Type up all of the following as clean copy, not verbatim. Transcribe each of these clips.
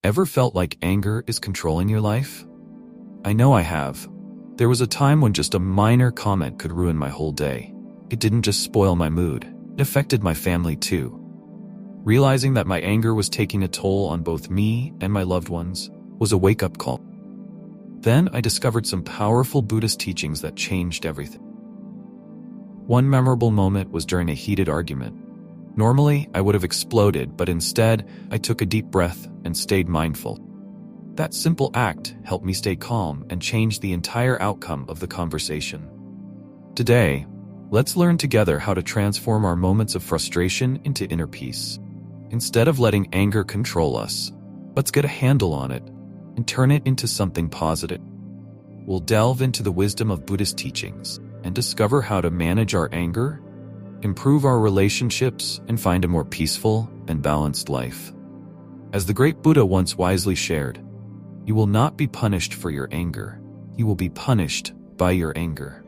Ever felt like anger is controlling your life? I know I have. There was a time when just a minor comment could ruin my whole day. It didn't just spoil my mood, it affected my family too. Realizing that my anger was taking a toll on both me and my loved ones was a wake-up call. Then I discovered some powerful Buddhist teachings that changed everything. One memorable moment was during a heated argument. Normally, I would have exploded, but instead, I took a deep breath and stayed mindful. That simple act helped me stay calm and change the entire outcome of the conversation. Today, let's learn together how to transform our moments of frustration into inner peace. Instead of letting anger control us, let's get a handle on it and turn it into something positive. We'll delve into the wisdom of Buddhist teachings and discover how to manage our anger, improve our relationships, and find a more peaceful and balanced life. As the great Buddha once wisely shared, you will not be punished for your anger. You will be punished by your anger.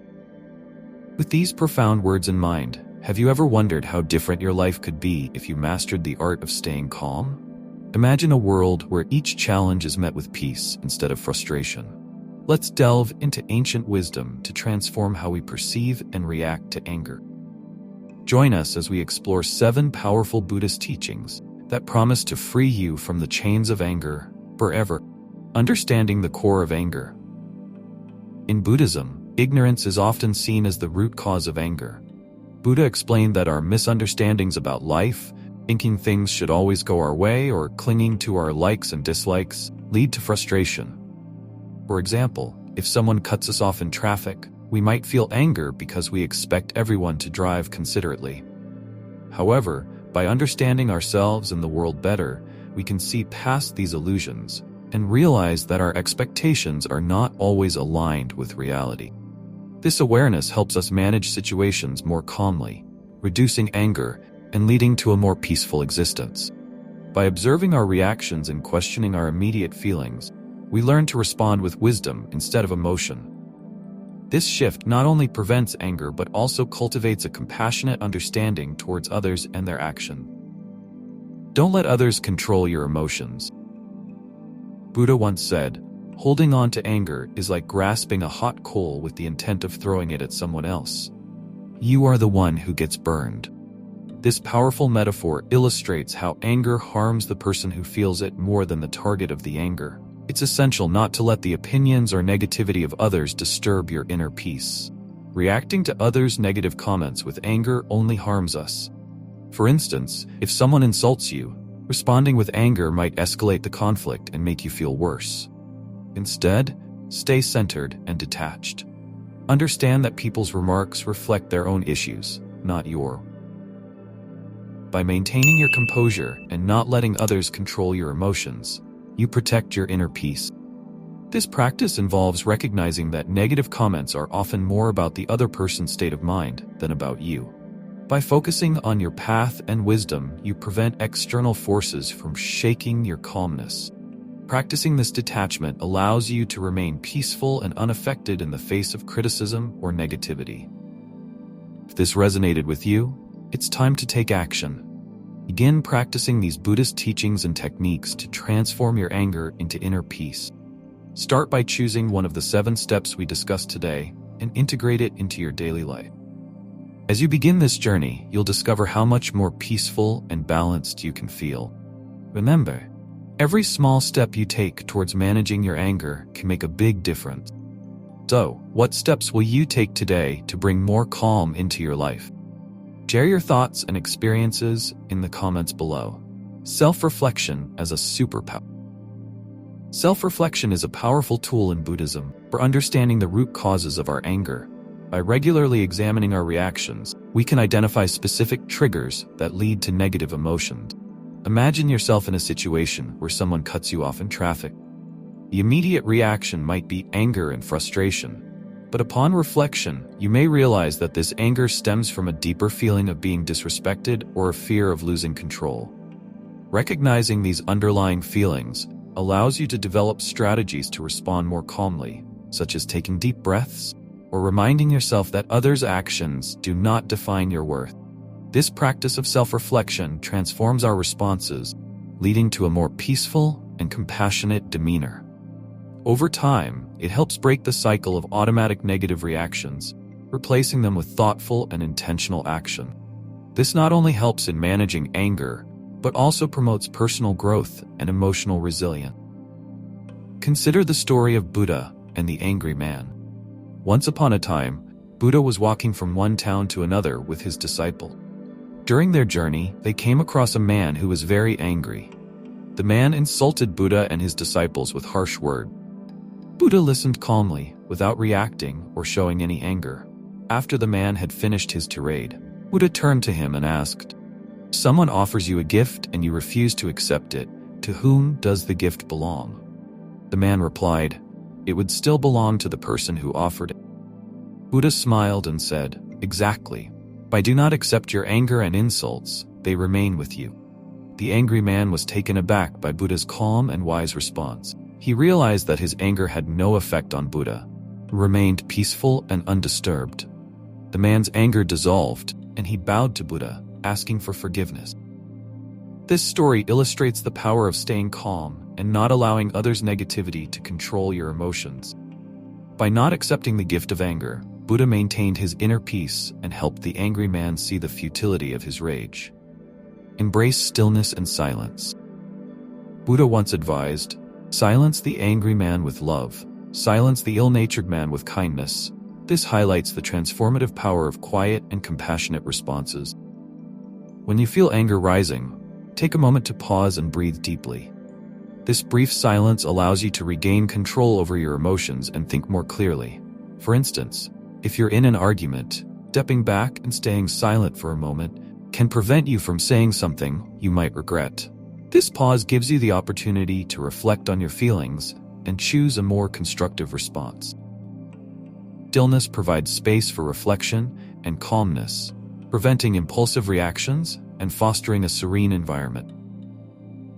With these profound words in mind, have you ever wondered how different your life could be if you mastered the art of staying calm? Imagine a world where each challenge is met with peace instead of frustration. Let's delve into ancient wisdom to transform how we perceive and react to anger. Join us as we explore 7 powerful Buddhist teachings that promise to free you from the chains of anger forever. Understanding the core of anger. In Buddhism, ignorance is often seen as the root cause of anger. Buddha explained that our misunderstandings about life, thinking things should always go our way, or clinging to our likes and dislikes, lead to frustration. For example, if someone cuts us off in traffic, we might feel anger because we expect everyone to drive considerately. However, by understanding ourselves and the world better, we can see past these illusions and realize that our expectations are not always aligned with reality. This awareness helps us manage situations more calmly, reducing anger and leading to a more peaceful existence. By observing our reactions and questioning our immediate feelings, we learn to respond with wisdom instead of emotion. This shift not only prevents anger but also cultivates a compassionate understanding towards others and their actions. Don't let others control your emotions. Buddha once said, "Holding on to anger is like grasping a hot coal with the intent of throwing it at someone else. You are the one who gets burned." This powerful metaphor illustrates how anger harms the person who feels it more than the target of the anger. It's essential not to let the opinions or negativity of others disturb your inner peace. Reacting to others' negative comments with anger only harms us. For instance, if someone insults you, responding with anger might escalate the conflict and make you feel worse. Instead, stay centered and detached. Understand that people's remarks reflect their own issues, not yours. By maintaining your composure and not letting others control your emotions, you protect your inner peace. This practice involves recognizing that negative comments are often more about the other person's state of mind than about you. By focusing on your path and wisdom, you prevent external forces from shaking your calmness. Practicing this detachment allows you to remain peaceful and unaffected in the face of criticism or negativity. If this resonated with you, it's time to take action. Begin practicing these Buddhist teachings and techniques to transform your anger into inner peace. Start by choosing one of the 7 steps we discussed today and integrate it into your daily life. As you begin this journey, you'll discover how much more peaceful and balanced you can feel. Remember, every small step you take towards managing your anger can make a big difference. So, what steps will you take today to bring more calm into your life? Share your thoughts and experiences in the comments below. Self-reflection as a superpower. Self-reflection is a powerful tool in Buddhism for understanding the root causes of our anger. By regularly examining our reactions, we can identify specific triggers that lead to negative emotions. Imagine yourself in a situation where someone cuts you off in traffic. The immediate reaction might be anger and frustration. But upon reflection, you may realize that this anger stems from a deeper feeling of being disrespected or a fear of losing control. Recognizing these underlying feelings allows you to develop strategies to respond more calmly, such as taking deep breaths or reminding yourself that others' actions do not define your worth. This practice of self-reflection transforms our responses, leading to a more peaceful and compassionate demeanor. Over time, it helps break the cycle of automatic negative reactions, replacing them with thoughtful and intentional action. This not only helps in managing anger, but also promotes personal growth and emotional resilience. Consider the story of Buddha and the angry man. Once upon a time, Buddha was walking from one town to another with his disciple. During their journey, they came across a man who was very angry. The man insulted Buddha and his disciples with harsh words. Buddha listened calmly, without reacting or showing any anger. After the man had finished his tirade, Buddha turned to him and asked, "Someone offers you a gift and you refuse to accept it. To whom does the gift belong?" The man replied, "It would still belong to the person who offered it." Buddha smiled and said, "Exactly. If I do not accept your anger and insults, they remain with you." The angry man was taken aback by Buddha's calm and wise response. He realized that his anger had no effect on Buddha, who remained peaceful and undisturbed. The man's anger dissolved, and he bowed to Buddha, asking for forgiveness. This story illustrates the power of staying calm and not allowing others' negativity to control your emotions. By not accepting the gift of anger, Buddha maintained his inner peace and helped the angry man see the futility of his rage. Embrace stillness and silence. Buddha once advised, "Silence the angry man with love. Silence the ill-natured man with kindness." This highlights the transformative power of quiet and compassionate responses. When you feel anger rising, take a moment to pause and breathe deeply. This brief silence allows you to regain control over your emotions and think more clearly. For instance, if you're in an argument, stepping back and staying silent for a moment can prevent you from saying something you might regret. This pause gives you the opportunity to reflect on your feelings and choose a more constructive response. Stillness provides space for reflection and calmness, preventing impulsive reactions and fostering a serene environment.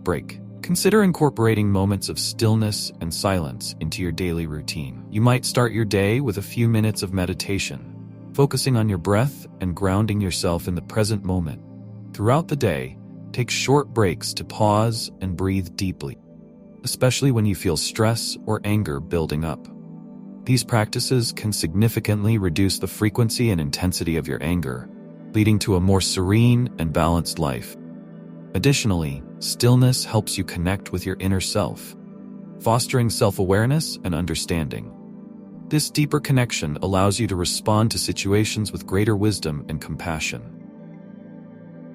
Break. Consider incorporating moments of stillness and silence into your daily routine. You might start your day with a few minutes of meditation, focusing on your breath and grounding yourself in the present moment. Throughout the day, take short breaks to pause and breathe deeply, especially when you feel stress or anger building up. These practices can significantly reduce the frequency and intensity of your anger, leading to a more serene and balanced life. Additionally, stillness helps you connect with your inner self, fostering self-awareness and understanding. This deeper connection allows you to respond to situations with greater wisdom and compassion.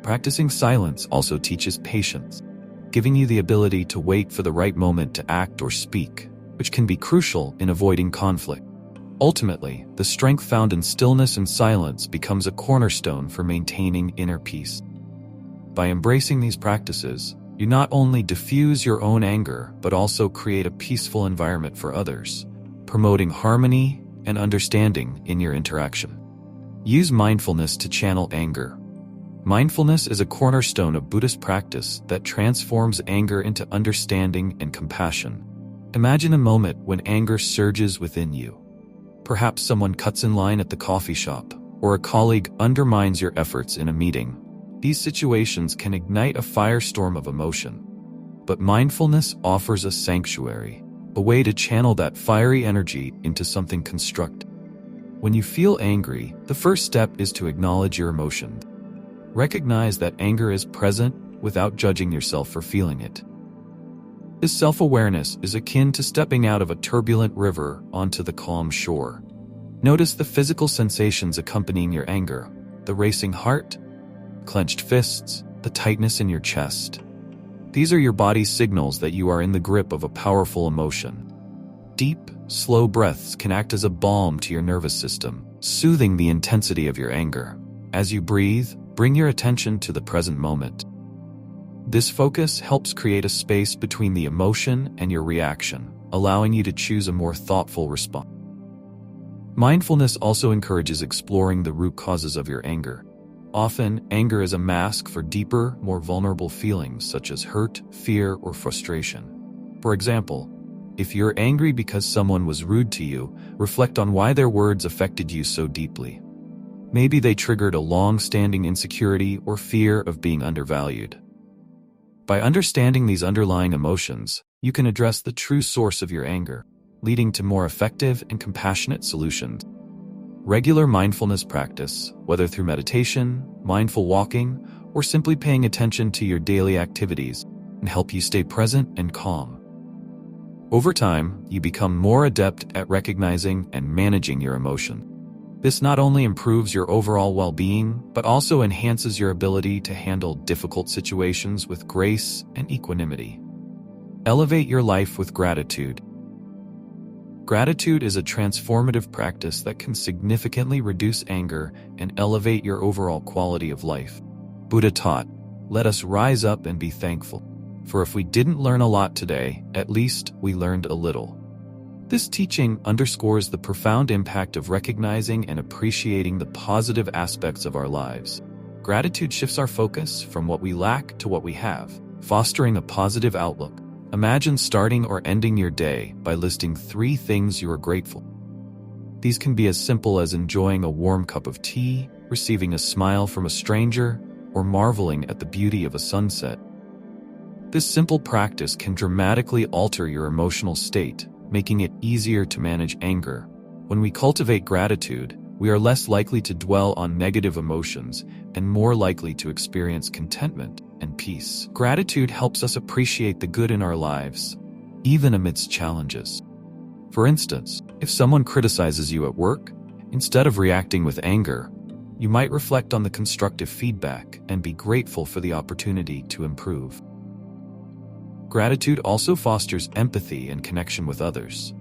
Practicing silence also teaches patience, giving you the ability to wait for the right moment to act or speak, which can be crucial in avoiding conflict. Ultimately, the strength found in stillness and silence becomes a cornerstone for maintaining inner peace. By embracing these practices, you not only diffuse your own anger, but also create a peaceful environment for others, promoting harmony and understanding in your interaction. Use mindfulness to channel anger. Mindfulness is a cornerstone of Buddhist practice that transforms anger into understanding and compassion. Imagine a moment when anger surges within you. Perhaps someone cuts in line at the coffee shop, or a colleague undermines your efforts in a meeting. These situations can ignite a firestorm of emotion. But mindfulness offers a sanctuary, a way to channel that fiery energy into something constructive. When you feel angry, the first step is to acknowledge your emotions. Recognize that anger is present without judging yourself for feeling it. This self-awareness is akin to stepping out of a turbulent river onto the calm shore. Notice the physical sensations accompanying your anger, the racing heart, clenched fists, the tightness in your chest. These are your body's signals that you are in the grip of a powerful emotion. Deep, slow breaths can act as a balm to your nervous system, soothing the intensity of your anger. As you breathe, bring your attention to the present moment. This focus helps create a space between the emotion and your reaction, allowing you to choose a more thoughtful response. Mindfulness also encourages exploring the root causes of your anger. Often, anger is a mask for deeper, more vulnerable feelings such as hurt, fear, or frustration. For example, if you're angry because someone was rude to you, reflect on why their words affected you so deeply. Maybe they triggered a long-standing insecurity or fear of being undervalued. By understanding these underlying emotions, you can address the true source of your anger, leading to more effective and compassionate solutions. Regular mindfulness practice, whether through meditation, mindful walking, or simply paying attention to your daily activities, can help you stay present and calm. Over time, you become more adept at recognizing and managing your emotions. This not only improves your overall well-being, but also enhances your ability to handle difficult situations with grace and equanimity. Elevate your life with gratitude. Gratitude is a transformative practice that can significantly reduce anger and elevate your overall quality of life. Buddha taught, "Let us rise up and be thankful. For if we didn't learn a lot today, at least we learned a little." This teaching underscores the profound impact of recognizing and appreciating the positive aspects of our lives. Gratitude shifts our focus from what we lack to what we have, fostering a positive outlook. Imagine starting or ending your day by listing 3 things you are grateful for. These can be as simple as enjoying a warm cup of tea, receiving a smile from a stranger, or marveling at the beauty of a sunset. This simple practice can dramatically alter your emotional state, making it easier to manage anger. When we cultivate gratitude, we are less likely to dwell on negative emotions and more likely to experience contentment and peace. Gratitude helps us appreciate the good in our lives, even amidst challenges. For instance, if someone criticizes you at work, instead of reacting with anger, you might reflect on the constructive feedback and be grateful for the opportunity to improve. Gratitude also fosters empathy and connection with others.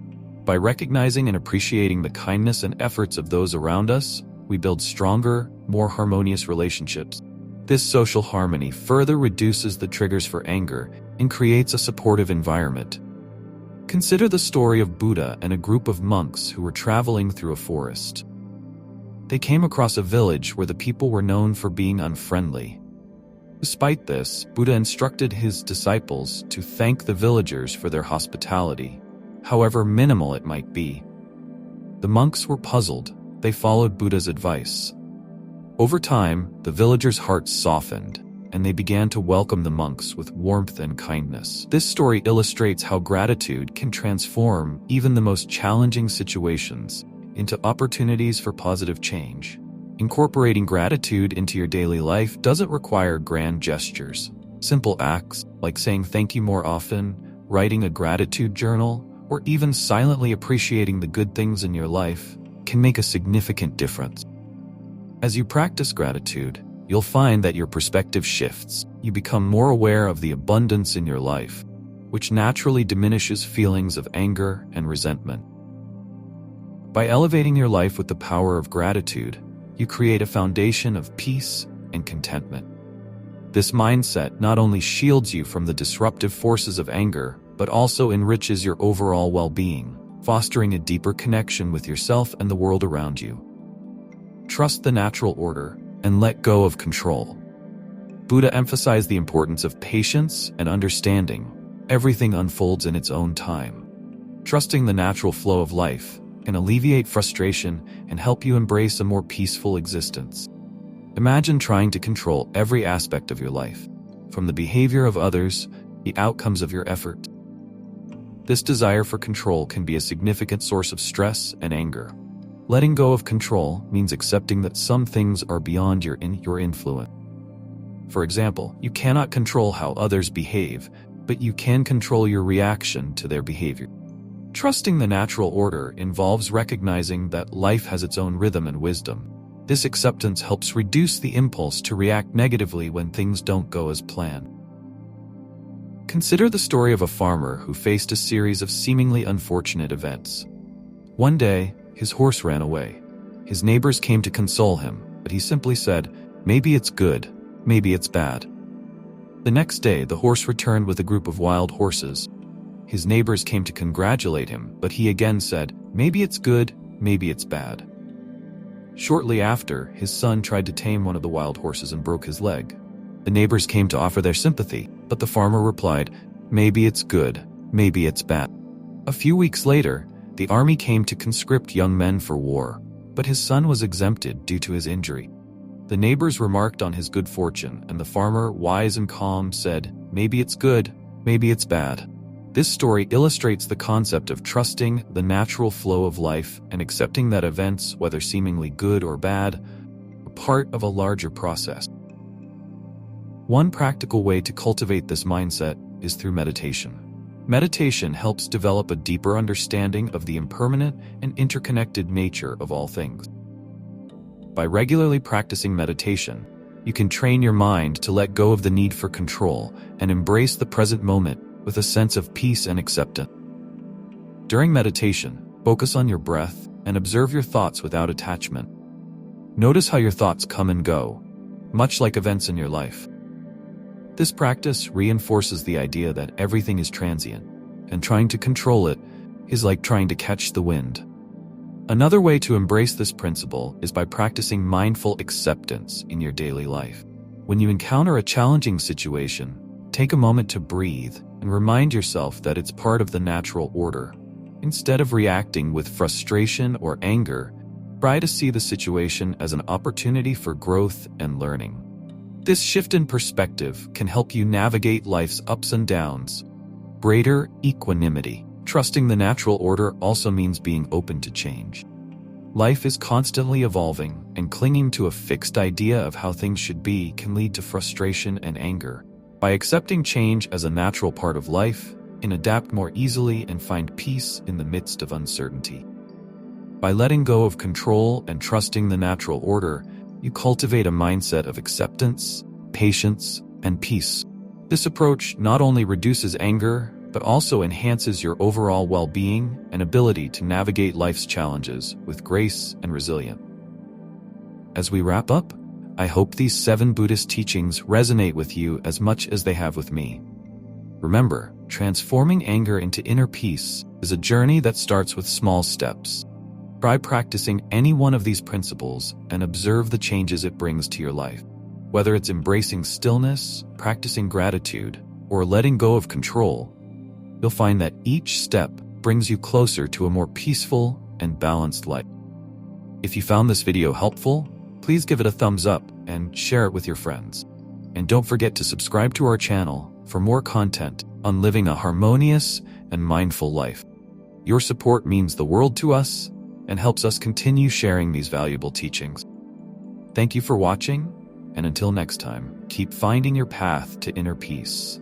By recognizing and appreciating the kindness and efforts of those around us, we build stronger, more harmonious relationships. This social harmony further reduces the triggers for anger and creates a supportive environment. Consider the story of Buddha and a group of monks who were traveling through a forest. They came across a village where the people were known for being unfriendly. Despite this, Buddha instructed his disciples to thank the villagers for their hospitality, however minimal it might be. The monks were puzzled. They followed Buddha's advice. Over time, the villagers' hearts softened, and they began to welcome the monks with warmth and kindness. This story illustrates how gratitude can transform even the most challenging situations into opportunities for positive change. Incorporating gratitude into your daily life doesn't require grand gestures. Simple acts, like saying thank you more often, writing a gratitude journal, or even silently appreciating the good things in your life, can make a significant difference. As you practice gratitude, you'll find that your perspective shifts. You become more aware of the abundance in your life, which naturally diminishes feelings of anger and resentment. By elevating your life with the power of gratitude, you create a foundation of peace and contentment. This mindset not only shields you from the disruptive forces of anger, but also enriches your overall well-being, fostering a deeper connection with yourself and the world around you. Trust the natural order and let go of control. Buddha emphasized the importance of patience and understanding. Everything unfolds in its own time. Trusting the natural flow of life can alleviate frustration and help you embrace a more peaceful existence. Imagine trying to control every aspect of your life, from the behavior of others, the outcomes of your effort. This desire for control can be a significant source of stress and anger. Letting go of control means accepting that some things are beyond your influence. For example, you cannot control how others behave, but you can control your reaction to their behavior. Trusting the natural order involves recognizing that life has its own rhythm and wisdom. This acceptance helps reduce the impulse to react negatively when things don't go as planned. Consider the story of a farmer who faced a series of seemingly unfortunate events. One day, his horse ran away. His neighbors came to console him, but he simply said, "Maybe it's good, maybe it's bad." The next day, the horse returned with a group of wild horses. His neighbors came to congratulate him, but he again said, "Maybe it's good, maybe it's bad." Shortly after, his son tried to tame one of the wild horses and broke his leg. The neighbors came to offer their sympathy, but the farmer replied, "Maybe it's good, maybe it's bad." A few weeks later, the army came to conscript young men for war, but his son was exempted due to his injury. The neighbors remarked on his good fortune, and the farmer, wise and calm, said, "Maybe it's good, maybe it's bad." This story illustrates the concept of trusting the natural flow of life and accepting that events, whether seemingly good or bad, are part of a larger process. One practical way to cultivate this mindset is through meditation. Meditation helps develop a deeper understanding of the impermanent and interconnected nature of all things. By regularly practicing meditation, you can train your mind to let go of the need for control and embrace the present moment with a sense of peace and acceptance. During meditation, focus on your breath and observe your thoughts without attachment. Notice how your thoughts come and go, much like events in your life. This practice reinforces the idea that everything is transient, and trying to control it is like trying to catch the wind. Another way to embrace this principle is by practicing mindful acceptance in your daily life. When you encounter a challenging situation, take a moment to breathe and remind yourself that it's part of the natural order. Instead of reacting with frustration or anger, try to see the situation as an opportunity for growth and learning. This shift in perspective can help you navigate life's ups and downs. Greater equanimity. Trusting the natural order also means being open to change. Life is constantly evolving, and clinging to a fixed idea of how things should be can lead to frustration and anger. By accepting change as a natural part of life, you can adapt more easily and find peace in the midst of uncertainty. By letting go of control and trusting the natural order, you cultivate a mindset of acceptance, patience, and peace. This approach not only reduces anger, but also enhances your overall well-being and ability to navigate life's challenges with grace and resilience. As we wrap up, I hope these 7 Buddhist teachings resonate with you as much as they have with me. Remember, transforming anger into inner peace is a journey that starts with small steps. Try practicing any one of these principles and observe the changes it brings to your life. Whether it's embracing stillness, practicing gratitude, or letting go of control, you'll find that each step brings you closer to a more peaceful and balanced life. If you found this video helpful, please give it a thumbs up and share it with your friends. And don't forget to subscribe to our channel for more content on living a harmonious and mindful life. Your support means the world to us and helps us continue sharing these valuable teachings. Thank you for watching, and until next time, keep finding your path to inner peace.